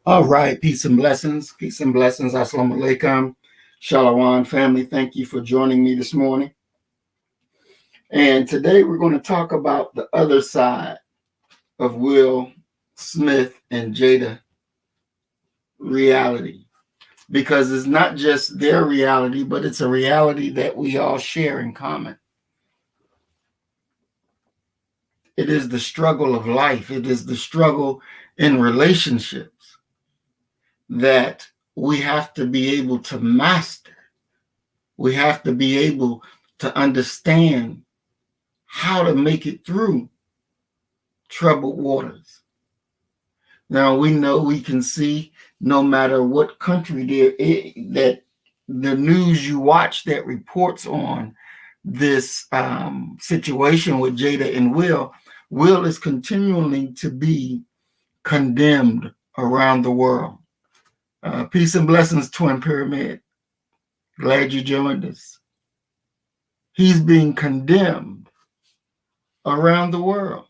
All right, peace and blessings. Peace and blessings. Assalamu alaikum. Shalom, family. Thank you for joining me this morning. And today we're going to talk about the other side of Will Smith and Jada reality. Because it's not just their reality, but it's a reality that we all share in common. It is the struggle of life. It is the struggle in relationships that we have to be able to master. We have to be able to understand how to make it through troubled waters. Now, we know we can see no matter what country that the news you watch that reports on this situation with Jada and Will is continuing to be condemned around the world. Peace and blessings, Twin Pyramid. Glad you joined us. He's being condemned around the world.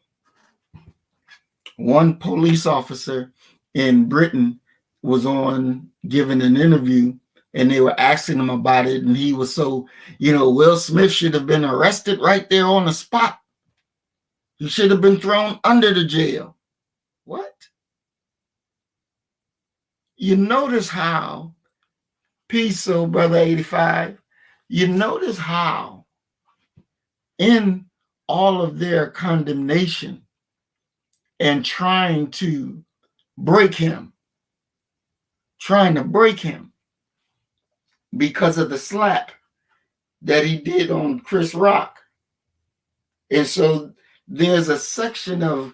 One police officer in Britain was on giving an interview, and they were asking him about it, and he was so, Will Smith should have been arrested right there on the spot. He should have been thrown under the jail. What? You notice how, peace, so brother 85, you notice how in all of their condemnation and trying to break him because of the slap that he did on Chris Rock. And so there's a section of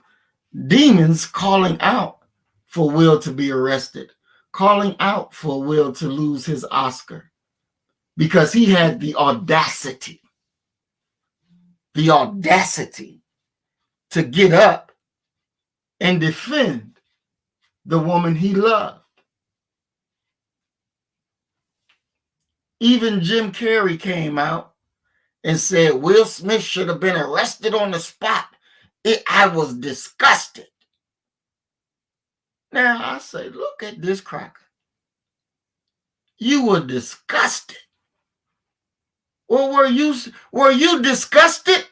demons calling out for Will to be arrested, calling out for Will to lose his Oscar, because he had the audacity to get up and defend the woman he loved. Even Jim Carrey came out and said Will Smith should have been arrested on the spot. I was disgusted. Now I say, look at this cracker. You were disgusted. Well, were you disgusted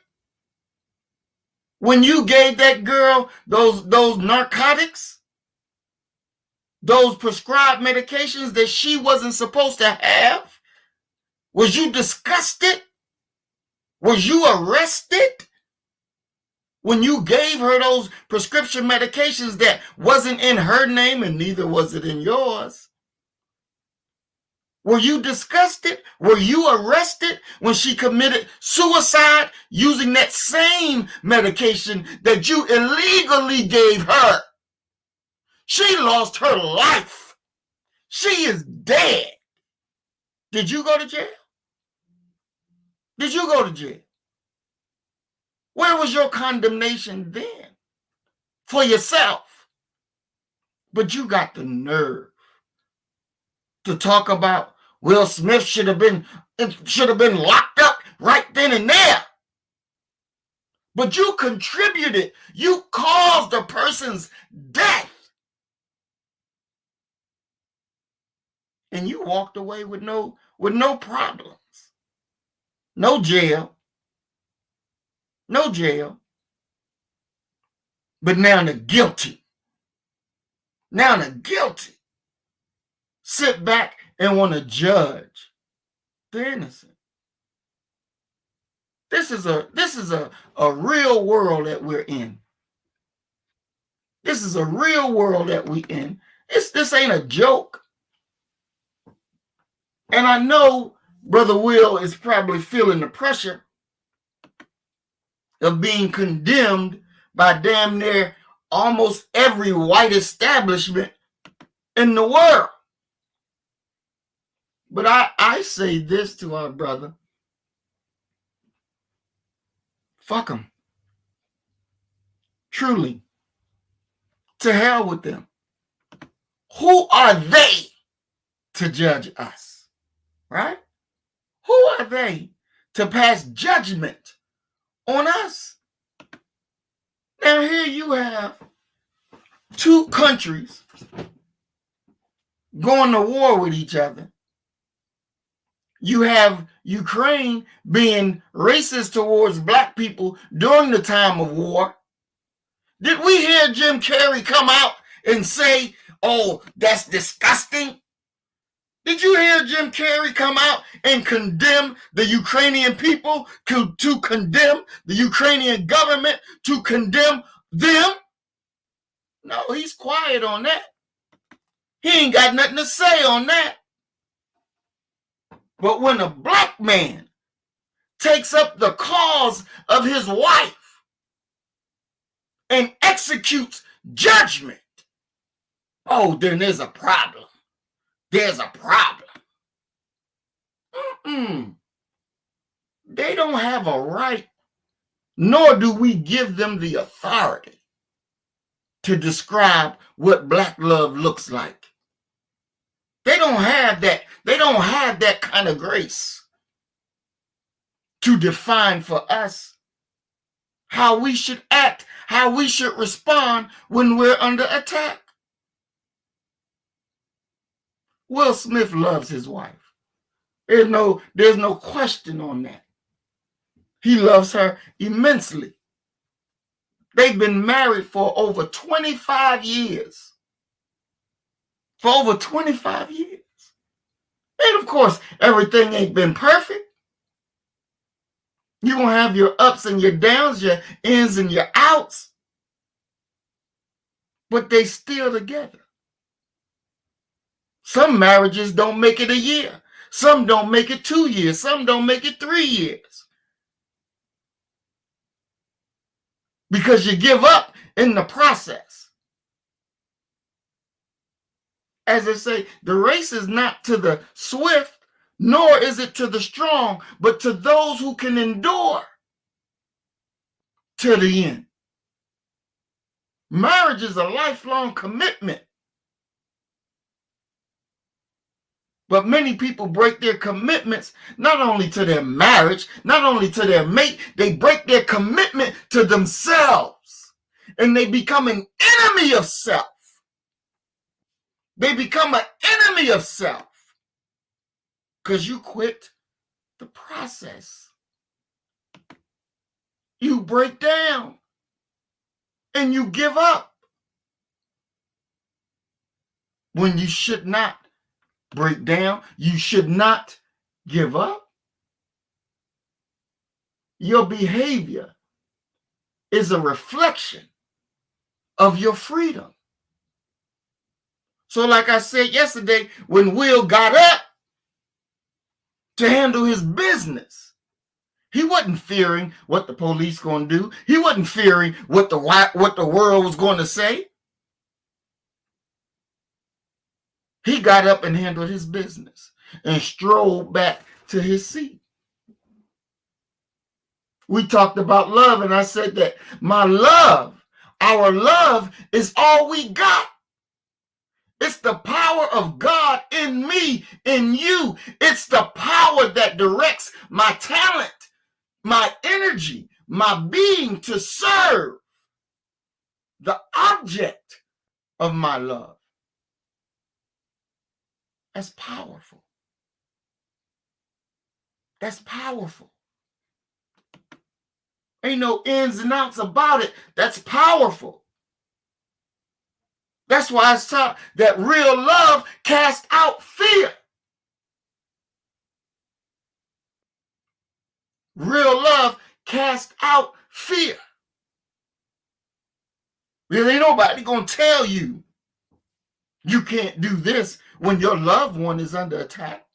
when you gave that girl those narcotics, those prescribed medications that she wasn't supposed to have? Was you disgusted? Was you arrested when you gave her those prescription medications that wasn't in her name and neither was it in yours? Were you disgusted? Were you arrested when she committed suicide using that same medication that you illegally gave her? She lost her life. She is dead. Did you go to jail? Did you go to jail? Where was your condemnation then for yourself? But you got the nerve to talk about Will Smith should have been locked up right then and there. But you contributed. You caused a person's death. And you walked away with no problems. No jail. No jail. But now the guilty sit back and want to judge the innocent. This is a real world that we're in. This is a real world that we're in. This ain't a joke. And I know Brother Will is probably feeling the pressure of being condemned by damn near almost every white establishment in the world. But I say this to our brother. Fuck them. Truly. To hell with them. Who are they to judge us? Right? Who are they to pass judgment on us? Now here you have two countries going to war with each other. You have Ukraine being racist towards black people during the time of war. Did we hear Jim Carrey come out and say, oh, that's disgusting? Did you hear Jim Carrey come out and condemn the Ukrainian people, to condemn the Ukrainian government, to condemn them? No, he's quiet on that. He ain't got nothing to say on that. But when a black man takes up the cause of his wife and executes judgment, oh, then there's a problem. There's a problem. They don't have a right, nor do we give them the authority to describe what black love looks like. They don't have that. They don't have that kind of grace to define for us how we should act, how we should respond when we're under attack. Will Smith loves his wife. There's no question on that. He loves her immensely. They've been married for over 25 years. For over 25 years. And of course, everything ain't been perfect. You're going to have your ups and your downs, your ins and your outs. But they still together. Some marriages don't make it a year. Some don't make it 2 years. Some don't make it 3 years. Because you give up in the process. As I say, the race is not to the swift, nor is it to the strong, but to those who can endure to the end. Marriage is a lifelong commitment. But many people break their commitments not only to their marriage, not only to their mate, they break their commitment to themselves. And they become an enemy of self. They become an enemy of self. Because you quit the process. You break down. And you give up. When you should not break down, you should not give up. Your behavior is a reflection of your freedom. So like I said yesterday, when Will got up to handle his business, he wasn't fearing what the police going to do. He wasn't fearing what the world was going to say. He got up and handled his business and strolled back to his seat. We talked about love, and I said that our love is all we got. It's the power of God in me, in you. It's the power that directs my talent, my energy, my being to serve the object of my love. That's powerful. That's powerful. Ain't no ins and outs about it. That's powerful. That's why it's taught that real love casts out fear. Real love casts out fear. There ain't nobody going to tell you you can't do this when your loved one is under attack.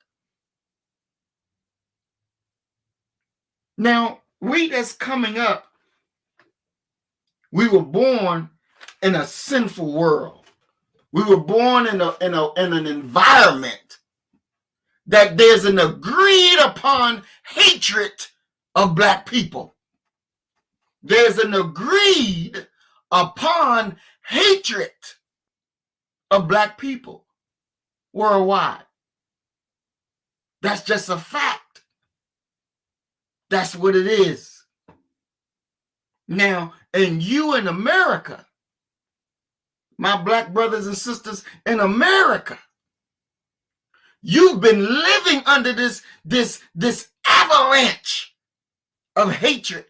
Now, we that's coming up, we were born in a sinful world. We were born in an environment that there's an agreed upon hatred of black people. There's an agreed upon hatred of black people worldwide. That's just a fact. That's what it is. Now, and you in America, my black brothers and sisters in America, you've been living under this avalanche of hatred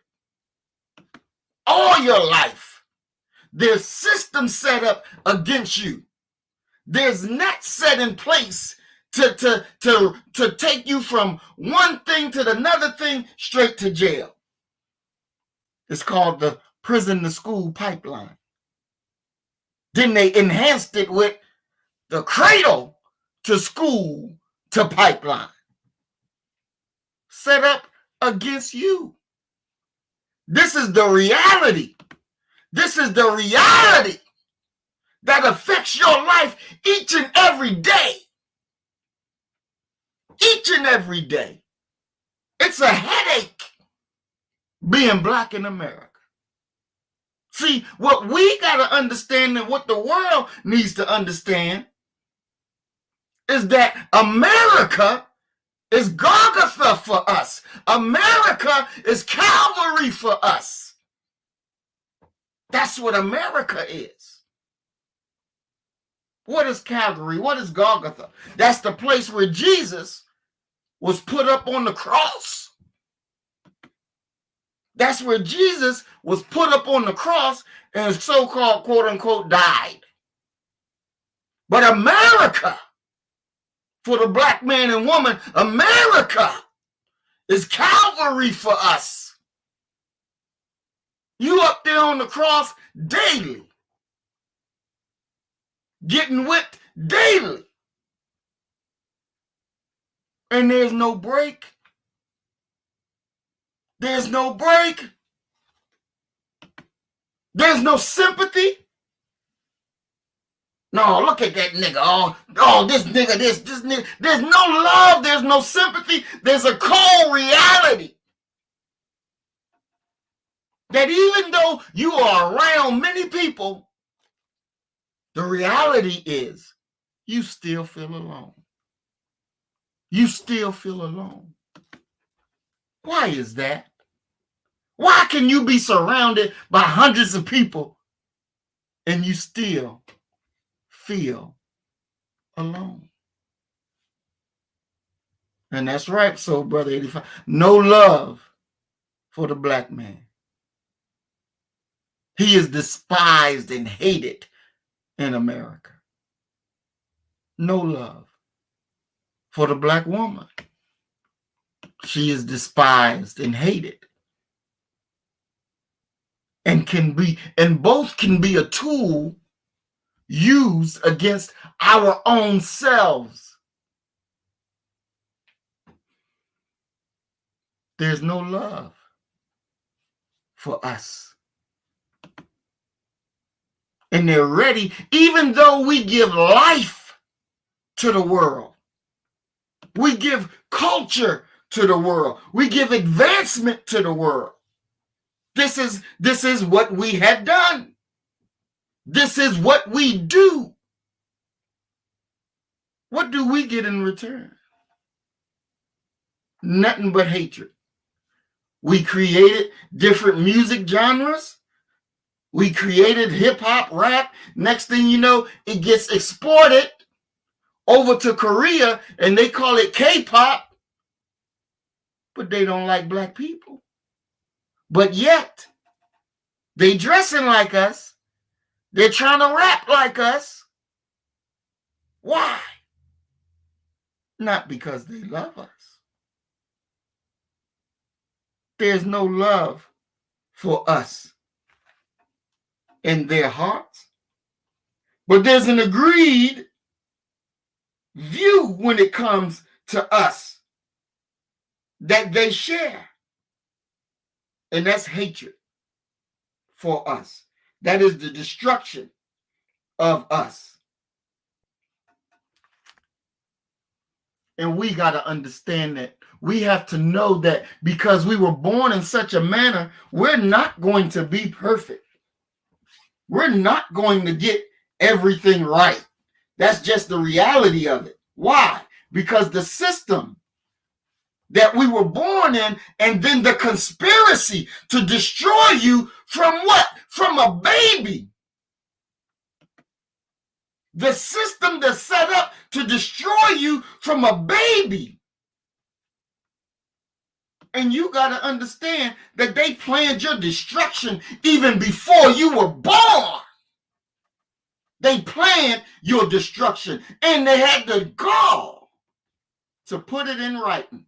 all your life. There's systems set up against you. There's nets set in place to take you from one thing to another thing straight to jail. It's called the prison to school pipeline. Then they enhanced it with the cradle to school to pipeline. Set up against you. This is the reality. This is the reality that affects your life each and every day. Each and every day. It's a headache being black in America. See, what we got to understand and what the world needs to understand is that America is Golgotha for us. America is Calvary for us. That's what America is. What is Calvary? What is Golgotha? That's the place where Jesus was put up on the cross. That's where Jesus was put up on the cross and so-called, quote unquote, died. But America, for the black man and woman, America is Calvary for us. You up there on the cross daily, getting whipped daily. And there's no break. There's no break. There's no sympathy. No, look at that nigga. Oh, this nigga, this nigga. There's no love. There's no sympathy. There's a cold reality. That even though you are around many people, the reality is you still feel alone. You still feel alone. Why is that? Why can you be surrounded by hundreds of people and you still feel alone? And that's right, so Brother 85. No love for the black man. He is despised and hated in America. No love for the black woman. She is despised and hated. And both can be a tool used against our own selves. There's no love for us. And they're ready, even though we give life to the world. We give culture to the world. We give advancement to the world. This is what we have done. This is what we do. What do we get in return? Nothing but hatred. We created different music genres. We created hip hop, rap. Next thing you know, it gets exported over to Korea and they call it K-pop. But they don't like black people. But yet, they dressing like us. They're trying to rap like us. Why? Not because they love us. There's no love for us in their hearts. But there's an agreed view when it comes to us that they share. And that's hatred for us. That is the destruction of us. And we got to understand that. We have to know that because we were born in such a manner, we're not going to be perfect. We're not going to get everything right. That's just the reality of it. Why? Because the system that we were born in, and then the conspiracy to destroy you from what? From a baby. The system that's set up to destroy you from a baby. And you got to understand that they planned your destruction even before you were born. They planned your destruction, and they had the gall to put it in writing.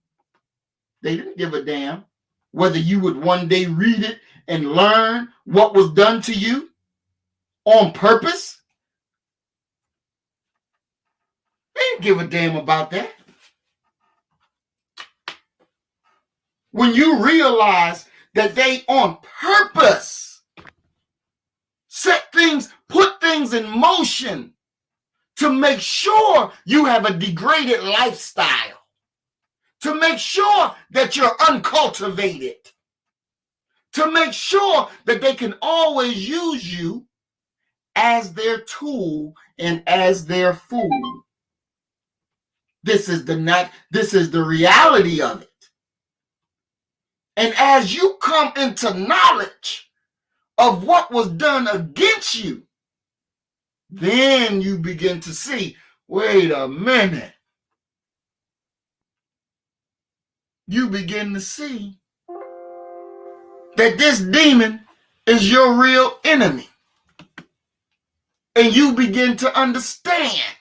They didn't give a damn whether you would one day read it and learn what was done to you on purpose. They didn't give a damn about that. When you realize that they on purpose put things in motion to make sure you have a degraded lifestyle, to make sure that you're uncultivated, to make sure that they can always use you as their tool and as their fool. This is the reality of it. And as you come into knowledge of what was done against you, then you begin to see, wait a minute. You begin to see that this demon is your real enemy. And you begin to understand.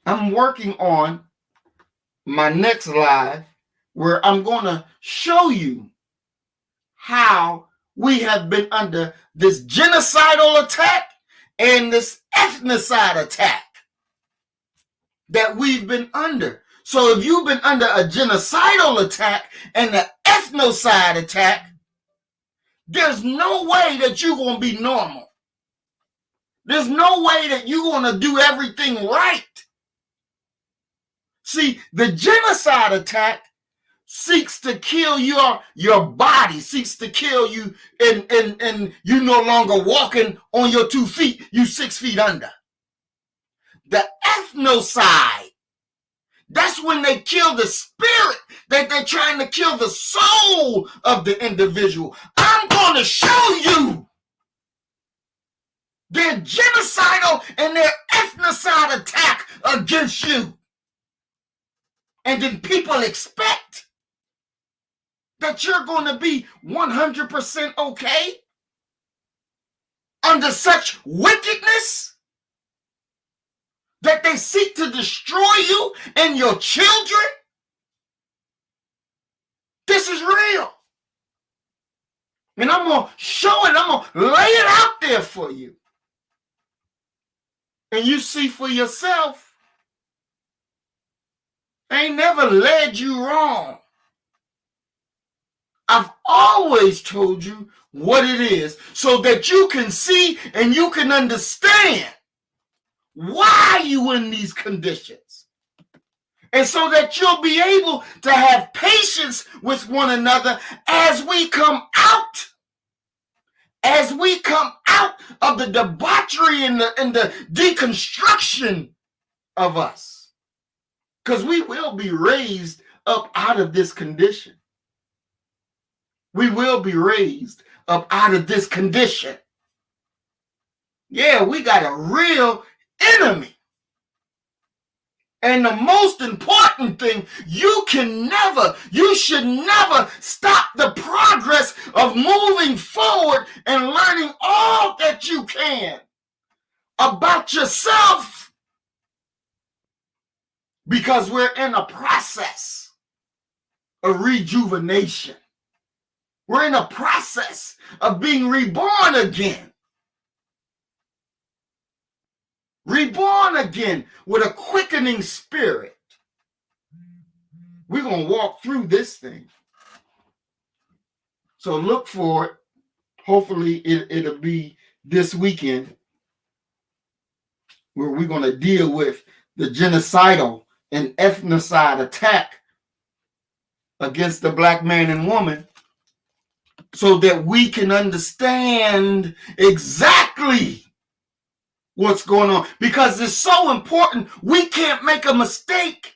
I'm working on my next live where I'm going to show you how we have been under this genocidal attack and this ethnocide attack that we've been under. So if you've been under a genocidal attack and an ethnocide attack, there's no way that you're going to be normal. There's no way that you're going to do everything right. See, the genocide attack seeks to kill your body, seeks to kill you, and you no longer walking on your 2 feet, you 6 feet under. The ethnocide, that's when they kill the spirit, that they're trying to kill the soul of the individual. I'm going to show you their genocidal and their ethnocide attack against you. And then people expect that you're going to be 100% okay under such wickedness that they seek to destroy you and your children. This is real. And I'm going to show it. I'm going to lay it out there for you. And you see for yourself. I ain't never led you wrong. I've always told you what it is so that you can see and you can understand why you in these conditions. And so that you'll be able to have patience with one another as we come out. As we come out of the debauchery and the deconstruction of us. Because we will be raised up out of this condition. We will be raised up out of this condition. Yeah, we got a real enemy. And the most important thing, you should never stop the progress of moving forward and learning all that you can about yourself. Because we're in a process of rejuvenation. We're in a process of being reborn again. Reborn again with a quickening spirit. We're going to walk through this thing. So look for it. Hopefully it'll be this weekend where we're going to deal with the genocidal and ethnocide attack against the black man and woman so that we can understand exactly what's going on, because it's so important. We can't make a mistake.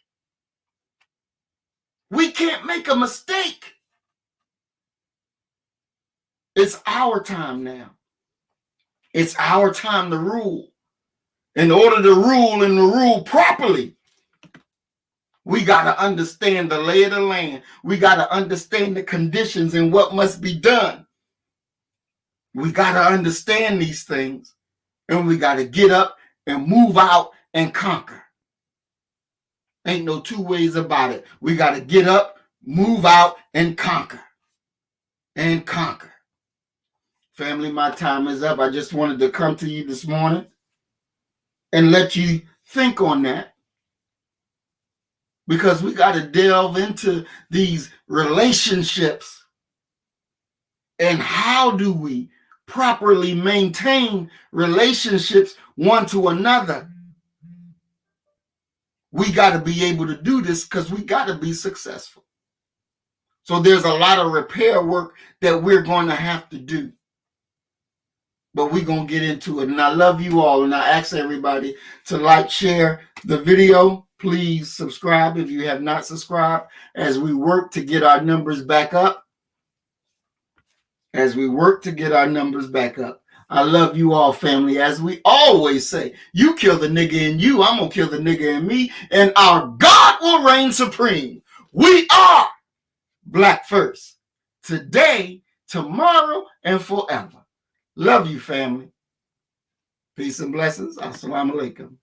We can't make a mistake. It's our time now. It's our time to rule. In order to rule and to rule properly, we got to understand the lay of the land. We got to understand the conditions and what must be done. We got to understand these things, and we got to get up and move out and conquer. Ain't no two ways about it. We got to get up, move out, and conquer. And conquer. Family, my time is up. I just wanted to come to you this morning and let you think on that, because we got to delve into these relationships and how do we properly maintain relationships one to another. We got to be able to do this because we got to be successful. So there's a lot of repair work that we're going to have to do. But we're going to get into it. And I love you all. And I ask everybody to like, share the video. Please subscribe if you have not subscribed as we work to get our numbers back up. As we work to get our numbers back up. I love you all, family. As we always say, you kill the nigga in you, I'm going to kill the nigga in me, and our God will reign supreme. We are Black First. Today, tomorrow, and forever. Love you, family. Peace and blessings. Assalamu alaikum.